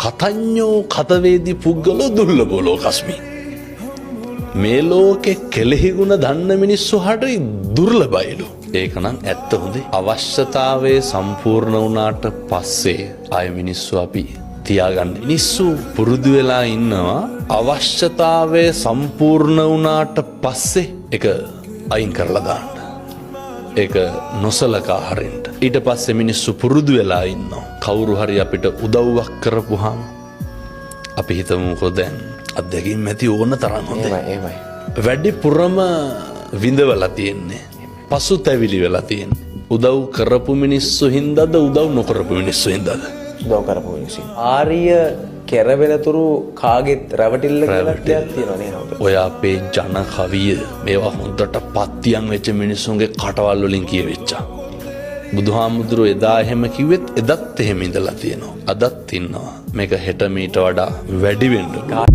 කතඤ්ඤෝ කතවේදී පුද්ගලෝ දුර්ලභෝ ලෝකස්මි. මේ ලෝකේ කෙලෙහි ගුණ දන්න මිනිස්සු හරි දුර්ලභයිලු. ඒකනම් ඇත්ත හොඳේ. අවශ්‍යතාවයේ සම්පූර්ණ වුණාට පස්සේ ආය මිනිස්සු අපි තියාගන්න. මිනිස්සු පුරුදු වෙලා ඉන්නවා අවශ්‍යතාවයේ සම්පූර්ණ වුණාට පස්සේ ඒක අයින් කරලා දාන්න. ඒක නොසලකා හරින්න. ඊට පස්සේ මිනිස්සු පුරුදු වෙලා ඉන්නවා. කවුරු හරි අපිට උදව්වක් කරපුවාම අපි හිතමුකෝ දැන් අත්දැකීම් ඇති ඕන තරම් හොඳයි. ඒවයි. වැඩිපුරම විඳවලා තියෙන්නේ. පසුතැවිලි වෙලා තියෙන්නේ. උදව් කරපු මිනිස්සු හින්දාද උදව් නොකරපු මිනිස්සු හින්දාද? උදව් කරපු මිනිස්සු. ආර්ය කෙරවෙනතුරු කාගෙත් රැවටිල්ල කියලා තියෙනවා නේද? ඔය අපේ ජන කවිය මේවා හොඳට පත්තියන් වෙච්ච මිනිස්සුන්ගේ කටවල් වලින් කියවෙච්චා. බුදුහාමුදුරුවෝ එදා එහෙම කිව්වෙත් එදත් එහෙම ඉඳලා තියෙනවා. අදත් ඉන්නවා. මේක හෙට මීට වඩා වැඩි වෙන්න.